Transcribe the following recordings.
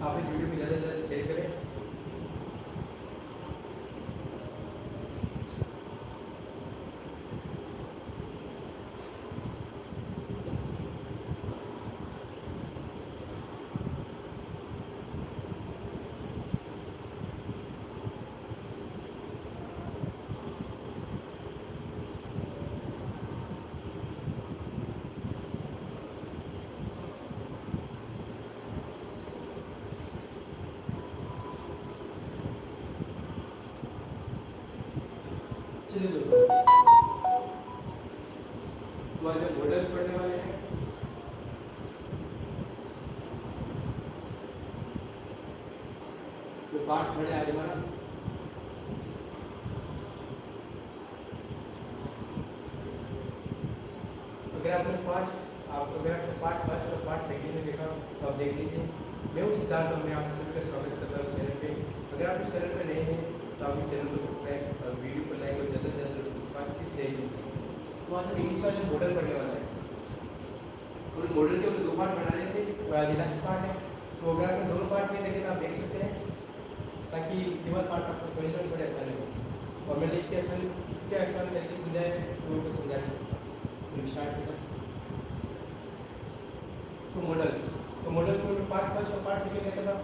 आप इस वीडियो को ज़्यादा से ज़्यादा शेयर करें। चलिए दोस्तों, तो आज हम मॉडल्स पढ़ने वाले हैं। तो पाठ पढ़े आज हमारा अगर आपने पार्ट फर्स्ट और पार्ट सेकंड में देखा तो आप देख लीजिए। मैं उस सिद्धांत में आपका सभी का स्वागत करता हूँ चैनल पे। अगर आप इस चैनल पे नए हैं तो आप इस चैनल को सब्सक्राइब और वीडियो को लाइक और ज़्यादा से ज़्यादा प्लीज दे दीजिए। तो आज हम इंग्लिश वाले मॉडल पढ़ने वाला है और मॉडल के ऊपर 2 पार्ट बना रहे थे और आज लास्ट पार्ट है। तो अगर आपने दोनों पार्ट में देखे तो आप देख सकते हैं, ताकि केवल पार्ट आपको समझने में थोड़ा आसानी हो और मैंने इतने आसान तरीके समझाया है तो उनको समझा नहीं सकता। स्टार्ट करें। तो मॉडल्स में पार्ट फर्स्ट और पार्ट सेकंड देखा था।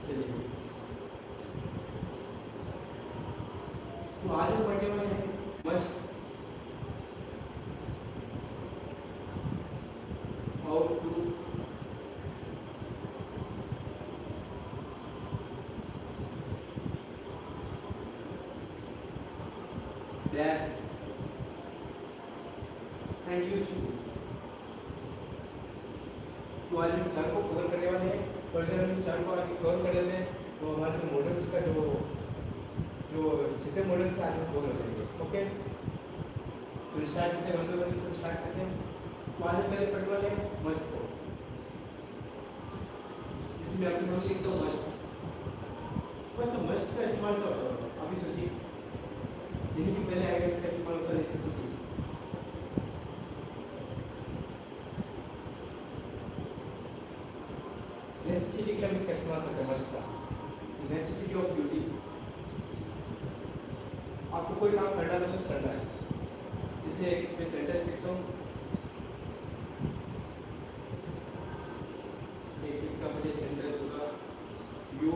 चलिए, तो आज हम पढ़ने वाले हैं must, how to, that and use to. तो आज हम 4 को कवर करने वाले हैं और अगर हम 4 को आगे कवर कर लेते हैं तो हमारे जो मॉडल्स का जो जितने मॉडल थे आज हम कवर कर लेंगे। ओके, तो स्टार्ट करते हैं, हम स्टार्ट करते हैं। तो आज हम पहले पढ़ने वाले हैं मस्ट को। इसमें आपको हम लिख दो मस्ट। बस मस्ट का इस्तेमाल करो। अभी सोचिए, यदि कि पहले आएगा इसका इस्तेमाल होता है नेसेसिटी। नेसेसिटी के लिए हम इसका इस्तेमाल करते हैं मस्ट का। Necessity of duty. आपको कोई काम करना है तो करना है। इसे मैं सेंटेंस लिखता हूँ। एक इसका मुझे सेंटेंस होगा, you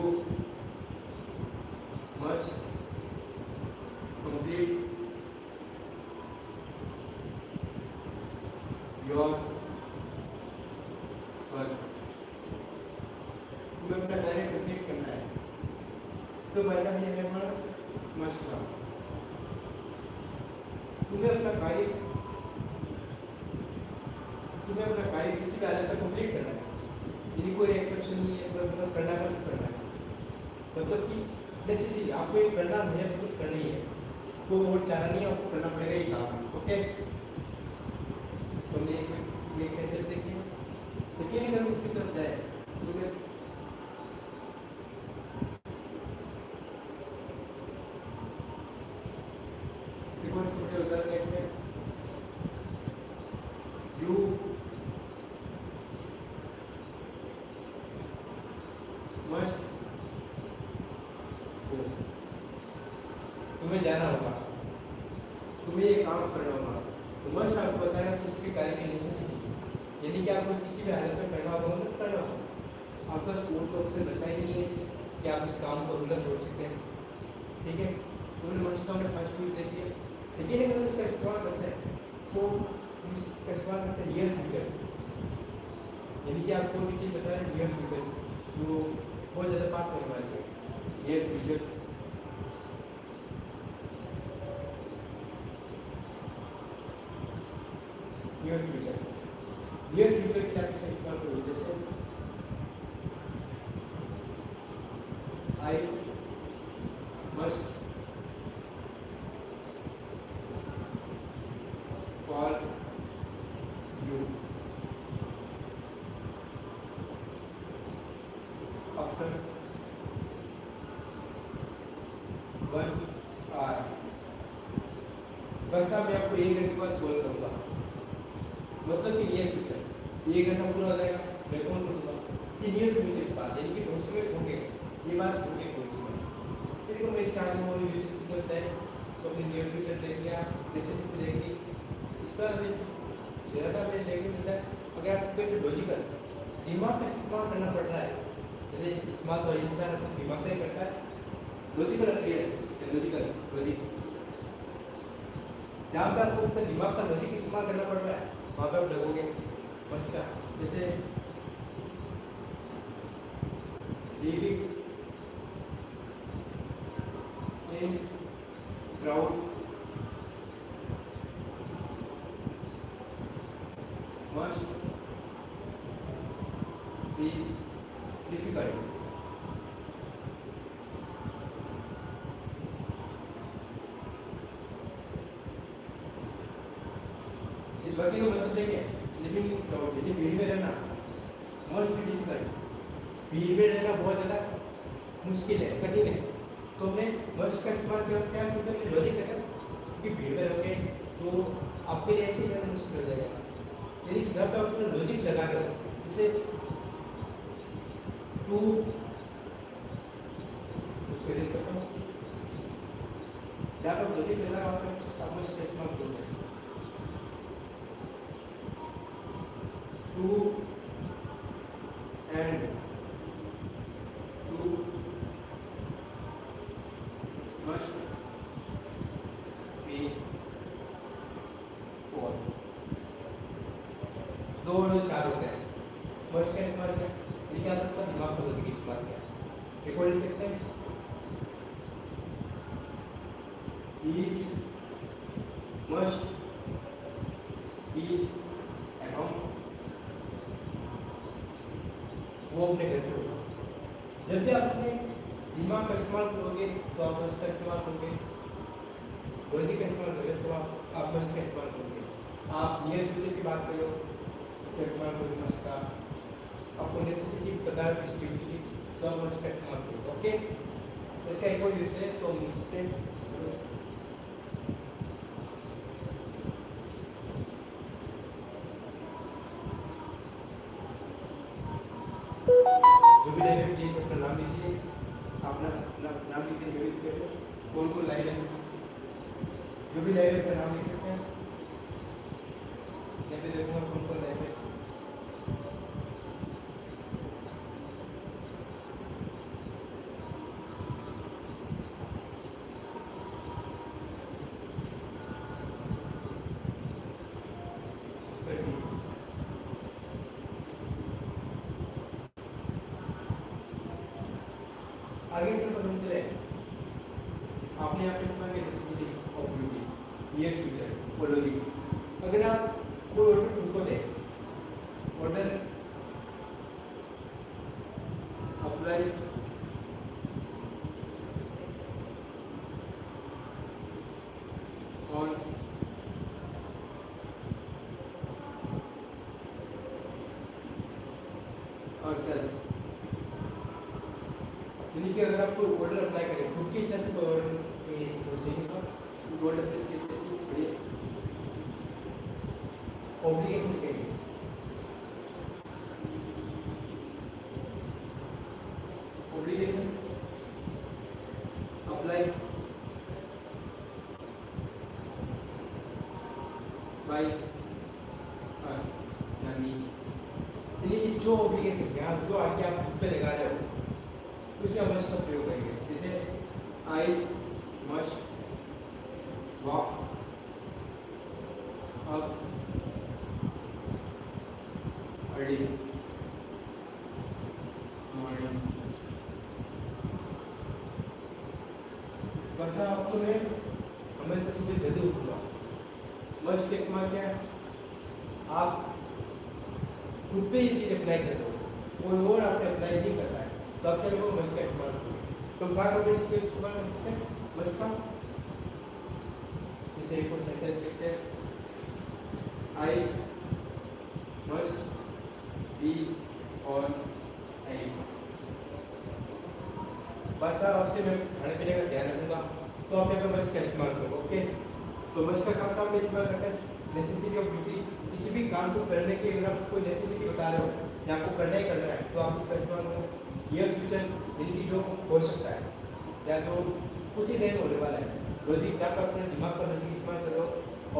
must complete your work. तुम्हें अपना कार्य कंप्लीट करना है। तो वैसा भी है हमारा मस्ट का। तुम्हें अपना कार्य किसी भी हालत तक कंप्लीट करना है। यदि कोई एक्सेप्शन नहीं है तो मतलब करना है। मतलब कि नेसेसिटी, आपको ये करना है, मतलब करना ही है, कोई और चारा नहीं है, आपको करना पड़ेगा ये काम। ओके, तो हमने एक सेंटेंस देखिए। सेकेंड अगर उसकी तरफ जाए तो मैं सीक्वेंस को उधर देखते हैं। You must go. तुम्हें जाना होगा, तुम्हें ये काम करना होगा। तो मस्ट आपको बताएगा किसी भी कार्य की नेसेसिटी, यानी कि आपको किसी भी हालत में करना होगा, मतलब करना होगा। आपका स्कूल तो उससे बचा ही नहीं है कि आप उस काम को उल्टा छोड़ सकते हैं। ठीक है, तो हमने मस्ट का हमने फर्स्ट यूज देखी है। सेकेंड अगर उसका इस्तेमाल करते हैं तो इसका इस्तेमाल करते हैं नियर फ्यूचर, यानी कि आपको भी चीज़ बता रहे हैं नियर फ्यूचर, जो बहुत ज़्यादा पास होने वाली है। नियर फ्यूचर नियर फ्यूचर की आप इसे इस्तेमाल करो। जैसे I must call you after 1 hour. बस अब मैं आपको 1 घंटे बाद कॉल करूँगा, मतलब कि नियर फ्यूचर, ये घटना पूरा हो जाएगा, मैं कौन बोलूँगा कि नियर फ्यूचर की बात, यानी कि भविष्य में होंगे, ये बात होगी भविष्य में। फिर को मैं इसके आगे और यूज करता है तो अपने नियर फ्यूचर देख लिया, नेसेसिटी देख ली, इस पर हमें ज़्यादा मैं लेके मिलता है। अगर आपको कोई लॉजिकल दिमाग का इस्तेमाल करना पड़ रहा है, जैसे इस्तेमाल तो इंसान अपने दिमाग का ही करता है, लॉजिकल अप्रियंस, लॉजिकल लॉजिक, जहाँ पे आपको अपने दिमाग का लॉजिक इस्तेमाल करना पड़ रहा है वहाँ पे आप लगोगे। फर्स्ट का जैसे living in crowd must be difficult. इस वाक्य को मतलब देखें, लिविंग इन क्राउड, यदि भीड़ में रहना मस्ट बी डिफिकल्ट, भीड़ में रहना बहुत ज़्यादा मुश्किल है, कठिन है, तो हमने मस्ट का इस्तेमाल किया, क्या मतलब लॉजिक है कि भीड़ में रहोगे तो आपके लिए ऐसे ही रहना मुश्किल हो जाएगा। यदि जब आप अपना लॉजिक लगा रहे हो, जैसे टू उसको रेस करता हूँ, जब आप लॉजिक लगा रहे हो आप मस्ट का इस्तेमाल करोगे। Two and two must be four, दो और चार होते हैं, मस्ट का इस्तेमाल किया, लेकिन आपका दिमाग को लॉजिक इस्तेमाल किया। एक और लिख सकते हैं, he must be at home, वो अपने घर पे होगा। जब भी आप अपने दिमाग का इस्तेमाल करोगे तो आप मस्ट का इस्तेमाल करोगे, लॉजिक का इस्तेमाल करोगे तो आप मस्ट का इस्तेमाल करोगे। आप नियर फ्यूचर की बात करो, इसका इस्तेमाल करोगे मस्ट का, आपको नेसेसिटी पता है किस चीज़ की, तो आप मस्ट का इस्तेमाल करोगे। ओके, इसका एक और यूज है तो हम लिखते हैं जो भी लाइन है प्लीज अपना नाम लिखिए, अपना नाम लिख के मेरी करो, कौन कौन लाइन है, जो भी लाइन है अपना नाम लिख सकते हैं, या फिर देखूंगा कौन कौन लाइन है। आगे फिर पता चले आपने यहाँ पे इस्तेमाल किया necessity of beauty, near future और लॉजिक। अगर आप कोई ऑर्डर खुद को दें, ऑर्डर अप्लाई ऑन और सेल्फ, यानी कि अगर आप कोई ऑर्डर अप्लाई करें खुद की इच्छा से कोई ऑर्डर कुछ ऑर्डर प्लेस करिए, ऑब्लिगेशन करिए, ऑब्लिगेशन अप्लाई बाय अस, यानी जो ऑब्लिगेशन है जो आगे आप खुद पे लगा रहे हो उसमें मस्ट का प्रयोग करेंगे। जैसे I must walk up early morning, बस आपको मैं हमेशा सुबह जल्दी उठूंगा, मस्ट के इस्तेमाल क्या है, आप खुद पे ये चीज़ अप्लाई करते हो, कोई और आप पे अप्लाई नहीं करता है, तो आप क्या लोग मस्ट का इस्तेमाल करोगे। तो कहाँ को इसको इस्तेमाल कर सकते हैं मस्ट का, जैसे एक और सेंटेंस लिखते हैं, I must be on any, बस साहब आपसे मैं खाने पीने का ध्यान रखूँगा, तो आप यहाँ पे मस्ट का इस्तेमाल करो। ओके, तो मस्ट का काम काम इस्तेमाल करते हैं नेसेसिटी ऑफ ब्यूटी किसी भी काम को करने की अगर आप कोई नेसेसिटी बता रहे हो या आपको करना ही करना है, तो आप इसका इस्तेमाल करो। नियर फ्यूचर इनकी जो हो सकता है या जो कुछ ही देर होने वाला है, लॉजिक जहाँ पर अपने दिमाग का लॉजिक इस्तेमाल करो।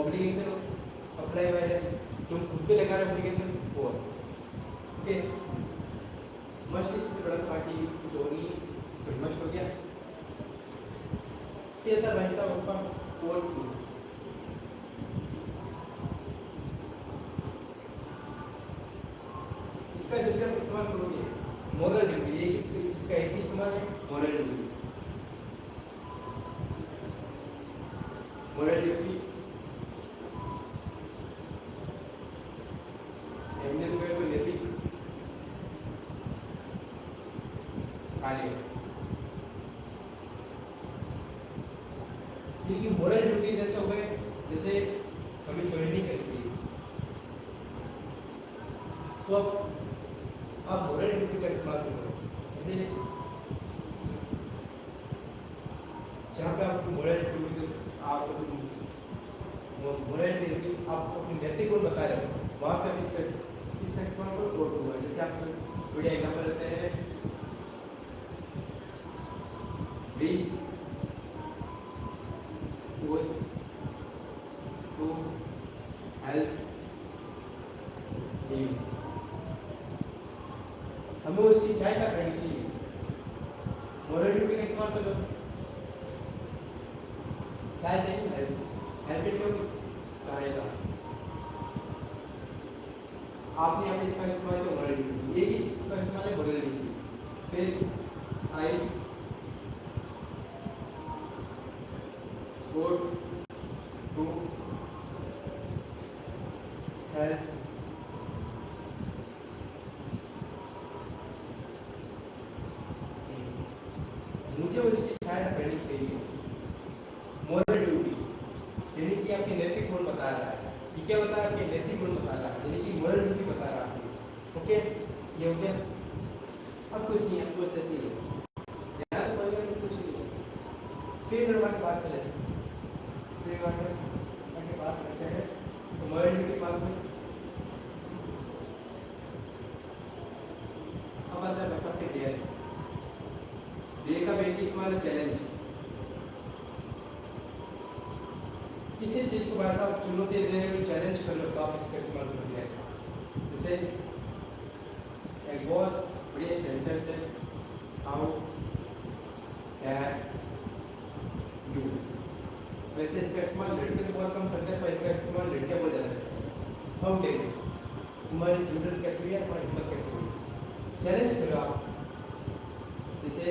ऑब्लिगेशन अप्लाई वायरस जो खुद पे लगा रहे ऑब्लिगेशन वो ओके। मस्ट इससे बड़ा पार्टी कुछ होगी तो मस्ट हो गया। फिर था भाई साहब आपका और इसका जब भी आप इस्तेमाल करोगे मोरल ड्यूटी, ये इसका एक ही इस्तेमाल है moral duty. Moral duty Indian में कोई नैतिक कार्य, क्योंकि मोरल ड्यूटी जैसे हो गए जैसे हमें चोरी नहीं करनी चाहिए, तो अब आप मोरल ड्यूटी का इस्तेमाल करो। जैसे जहाँ पे आप मोरल ड्यूटी आप मोरल ड्यूटी आपको अपनी नैतिक गुण बता रहे हो, वहाँ पे आप इसका इस्तेमाल करो कोर्ट हुआ। जैसे आप बढ़िया एग्जाम्पल लेते हैं बी टू हेल्प हिम, हमें उसकी सहायता करनी चाहिए। मोरल ड्यूटी का इस्तेमाल करो, सहायता नहीं हेल्प क्यों सहायता, आपने यहाँ पे इसका इस्तेमाल किया मोरल ड्यूटी, ये इसका इस्तेमाल है मोरल ड्यूटी। फिर आई गो टू हेल्प मुझे उसकी सहायता करनी चाहिए। मोरल ड्यूटी यानी कि आपके नैतिक गुण बता रहा है, ये क्या बता रहा है, आपके नैतिक गुण बता रहा है, यानी कि मोरल ड्यूटी बता रहा है। ओके, ये हो गया। अब कुछ नहीं है, कुछ ऐसे ही है, यहाँ तो बोलेगा कुछ नहीं है। फिर निर्माण की बात चले, फिर आगे बात करते हैं तो मोरल ड्यूटी बात में अब आता है बस आपके डेयर। डेयर का बेसिक इस्तेमाल चैलेंज, किसी चीज को भाई साहब चुनौती दे चैलेंज कर लो तो आप इसका इस्तेमाल करोगे। जैसे एक बहुत बढ़िया सेंटेंस है, हाउ कैन यू, वैसे इसका इस्तेमाल लड़के तो बहुत कम करते हैं पर इसका इस्तेमाल लड़के बहुत ज़्यादा करते हैं। हाउ कैन तुम्हारी जुड़न कैसे हुई है, तुम्हारी हिम्मत कैसे हुई, चैलेंज करो आप। जैसे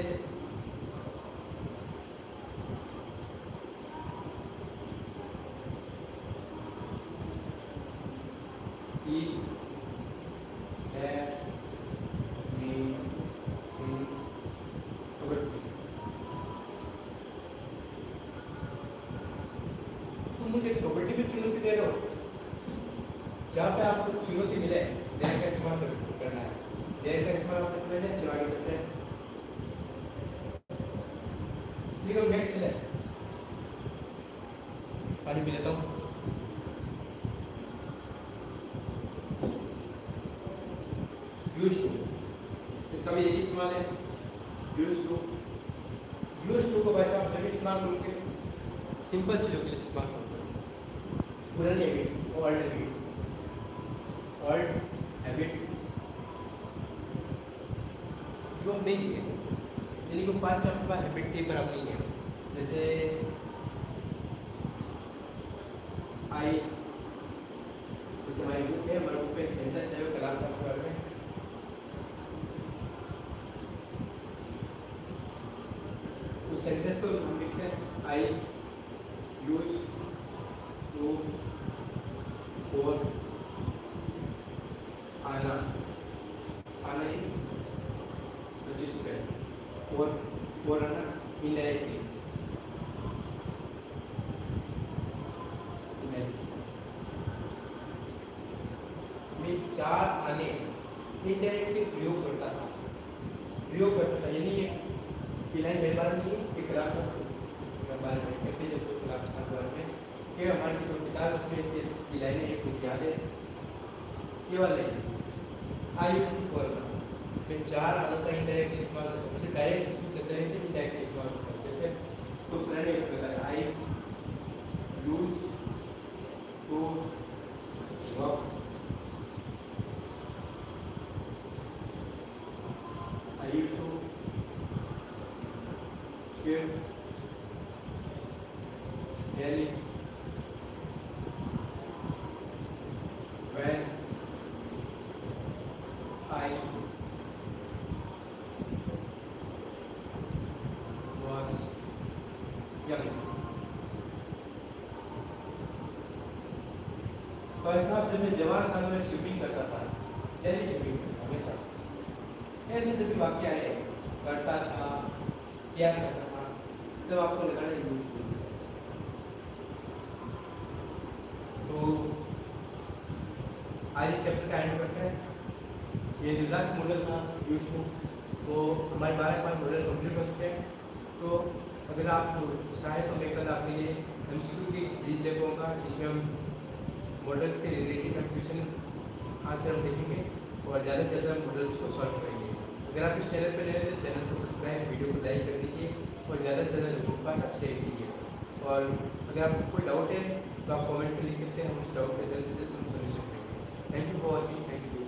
मुझे कबड्डी में चुनौती दे रहे हो, जहाँ पे आपको चुनौती मिले देर का इस्तेमाल करना है। देर का इस्तेमाल आप समझ लें, चलो आगे चलते हैं। देखो नेक्स्ट है, पानी पी लेता हूँ। यूज टू, इसका भी यही इस्तेमाल है, यूज टू। यूज टू को वैसे आप जब इस्तेमाल करोगे सिंपल चीज़ों के लिए इस्तेमाल करोगे, पुरानी habit, old habit, old habit जो नहीं है, यानी कि पास में आपके पास हैबिट के बराबर नहीं है। जैसे आई, जैसे हमारी बुक है, हमारे बुक पे एक सेंटेंस है कलाम साहब के बारे में, उस सेंटेंस को हम लिखते हैं आई यूज टू फॉर आना, आना ही पार्टिसिपेट, फॉर आना इनडायरेक्टली, में चार आने इनडायरेक्टली प्रयोग करता था, यानी ये लाइन मेरे बारे में नहीं, एक क्लास बारे में कहते जब क्लास बारे में कि हमारी जो किताब उसमें लाइनें एक याद है, ये वाला आई यूज टू फॉरना फिर चार आलों का इंडायरेक्ट इस्तेमाल करते हैं, मतलब डायरेक्ट उसमें चलते रहते हैं, इनडायरेक्ट इस्तेमाल करते हैं। जैसे तो पुराने एक प्रकार है, I use to work, I use to shift daily when I was young। तो ऐसा जब मैं जवान था तो मैं स्विमिंग करता था, डेली स्विमिंग करता हमेशा। ऐसे जब भी वाक्य आए करता था, किया करता था, तब आपको लगाना यूजफुल। तो आज इस चैप्टर का एंड करते हैं। ये जो लास्ट मॉडल था यूज टू, तो हमारे 12 मॉडल कंप्लीट हो चुके हैं। तो अगर आप चाहे तो मैं कल आपके लिए MCQ की सीरीज ले पाऊँगा, जिसमें हम मॉडल्स के रिलेटेड हम क्वेश्चन आंसर हम देखेंगे और ज़्यादा से ज़्यादा मॉडल्स को सॉल्व करेंगे। अगर आप इस चैनल पर नए हैं तो चैनल को सब्सक्राइब, वीडियो को लाइक कर दीजिए और ज़्यादा से ज़्यादा लोगों के पास आप शेयर कीजिए। और अगर आपको कोई डाउट है तो आप कमेंट में लिख सकते हैं, हम उस डाउट के जल्द से जल्द हम सोल्यूशन करेंगे। Thank you for watching, thank you.